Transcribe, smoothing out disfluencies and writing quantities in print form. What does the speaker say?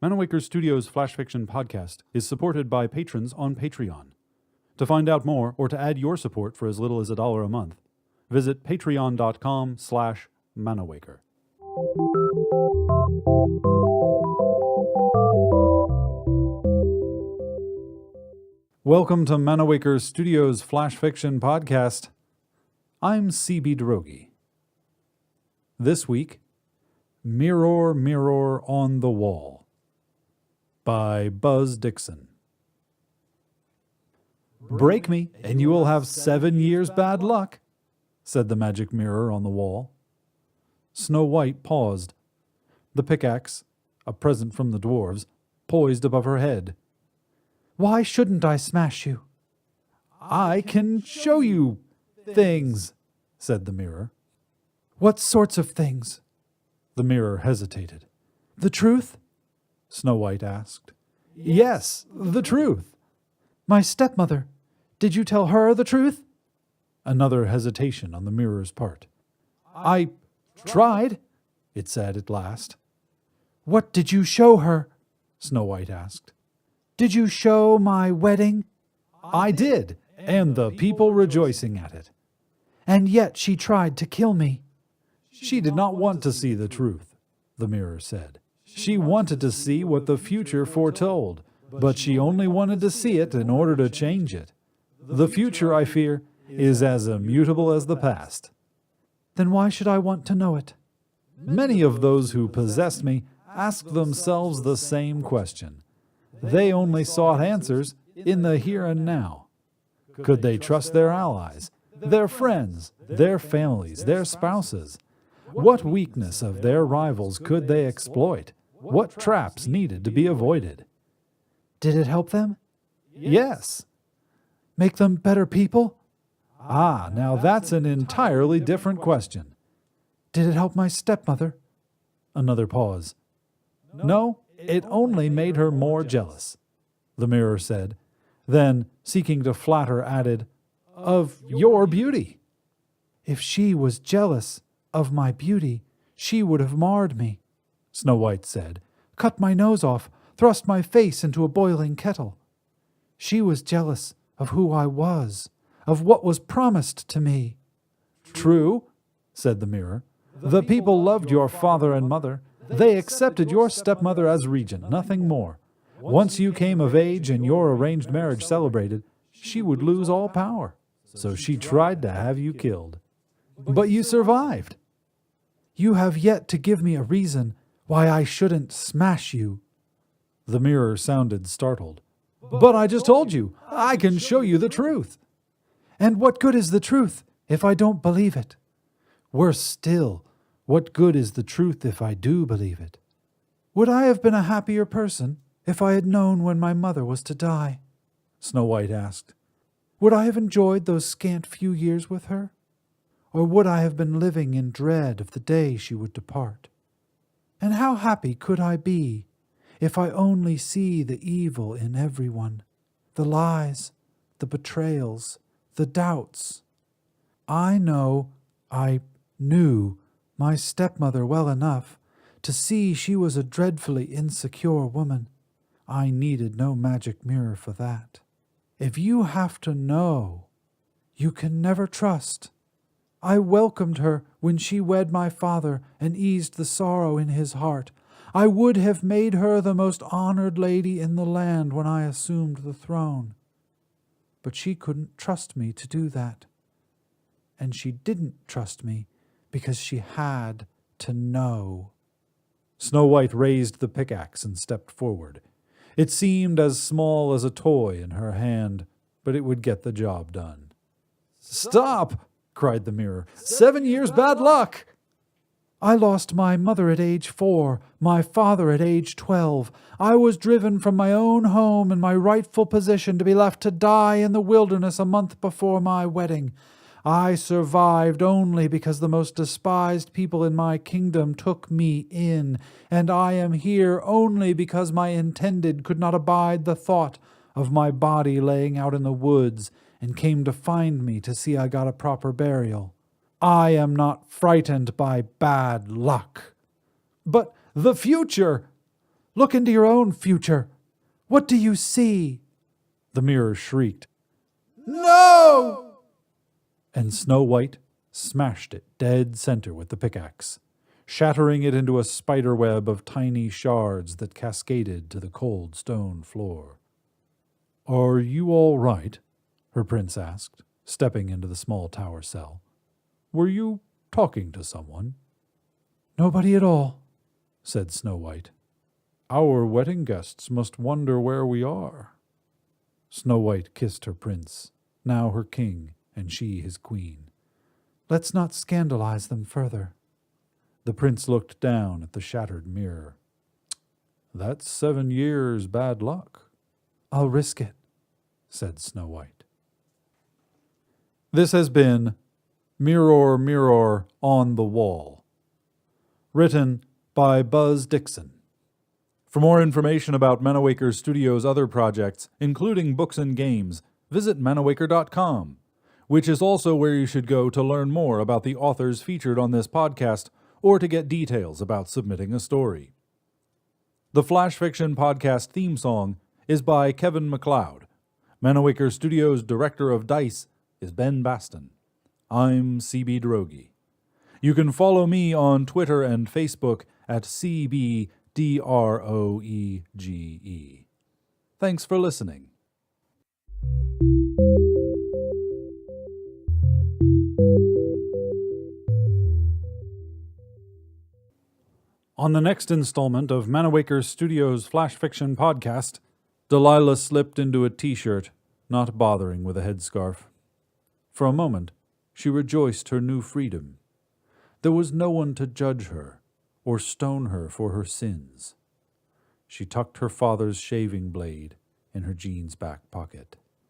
Manawaker Studios Flash Fiction Podcast is supported by patrons on Patreon. To find out more or to add your support for as little as $1 a month, visit patreon.com/Manawaker. Welcome to Manawaker Studios Flash Fiction Podcast. I'm C.B. Drogi. This week, Mirror, Mirror on the Wall by Buzz Dixon. "Break me, and you will have 7 years bad luck," said the magic mirror on the wall. Snow White paused. The pickaxe, a present from the dwarves, poised above her head. "Why shouldn't I smash you?" "I can show you things," said the mirror. "What sorts of things?" The mirror hesitated. "The truth?" Snow White asked. "Yes, the truth." "My stepmother, did you tell her the truth?" Another hesitation on the mirror's part. "I tried," it said at last. "What did you show her?" Snow White asked. "Did you show my wedding?" "I did, and the people rejoicing at it." "And yet she tried to kill me." "She did not want to see the truth," the mirror said. "She wanted to see what the future foretold, but she only wanted to see it in order to change it. The future, I fear, is as immutable as the past." "Then why should I want to know it?" "Many of those who possessed me asked themselves the same question. They only sought answers in the here and now. Could they trust their allies, their friends, their families, their spouses? What weakness of their rivals could they exploit? What traps needed to be avoided?" "Did it help them?" "Yes." "Make them better people?" "Ah, now that's an entirely different question." "Did it help my stepmother?" Another pause. "No, it only made her more jealous," the mirror said. Then, seeking to flatter, added, "Of your beauty." "If she was jealous of my beauty, she would have marred me," Snow White said, "cut my nose off, thrust my face into a boiling kettle. She was jealous of who I was, of what was promised to me." "True," said the mirror. "The people loved your father and mother. They accepted your stepmother as regent, nothing more. Once you came of age and your arranged marriage celebrated, she would lose all power. So she tried to have you killed. But you survived." "You have yet to give me a reason why I shouldn't smash you." The mirror sounded startled. "But I just told you, I can show you the truth." "And what good is the truth if I don't believe it?" "Worse still, what good is the truth if I do believe it?" "Would I have been a happier person if I had known when my mother was to die?" Snow White asked. "Would I have enjoyed those scant few years with her? Or would I have been living in dread of the day she would depart? And how happy could I be if I only see the evil in everyone, the lies, the betrayals, the doubts? I knew my stepmother well enough to see she was a dreadfully insecure woman. I needed no magic mirror for that. If you have to know, you can never trust. I welcomed her when she wed my father and eased the sorrow in his heart. I would have made her the most honored lady in the land when I assumed the throne. But she couldn't trust me to do that. And she didn't trust me because she had to know." Snow White raised the pickaxe and stepped forward. It seemed as small as a toy in her hand, but it would get the job done. "Stop!" cried the mirror. 7 years bad luck!" "I lost my mother at age 4, my father at age 12. I was driven from my own home and my rightful position to be left to die in the wilderness a month before my wedding. I survived only because the most despised people in my kingdom took me in, and I am here only because my intended could not abide the thought of my body laying out in the woods and came to find me to see I got a proper burial. I am not frightened by bad luck." "But the future!" Look into your own future. What do you see?" The mirror shrieked, "No!" And Snow White smashed it dead center with the pickaxe, shattering it into a spider web of tiny shards that cascaded to the cold stone floor. "Are you all right?" her prince asked, stepping into the small tower cell. "Were you talking to someone?" "Nobody at all," said Snow White. "Our wedding guests must wonder where we are." Snow White kissed her prince, now her king, and she his queen. "Let's not scandalize them further." The prince looked down at the shattered mirror. "That's 7 years bad luck." "I'll risk it," said Snow White. This has been Mirror, Mirror on the Wall, written by Buzz Dixon. For more information about Manawaker Studios' other projects, including books and games, visit manawaker.com, which is also where you should go to learn more about the authors featured on this podcast or to get details about submitting a story. The Flash Fiction Podcast theme song is by Kevin MacLeod. Manawaker Studios' Director of Dice is Ben Baston. I'm CB Droege. You can follow me on Twitter and Facebook at CBDROEGE. Thanks for listening. On the next installment of Manawaker Studios' Flash Fiction Podcast, Delilah slipped into a t-shirt, not bothering with a headscarf. For a moment, she rejoiced her new freedom. There was no one to judge her or stone her for her sins. She tucked her father's shaving blade in her jeans back pocket.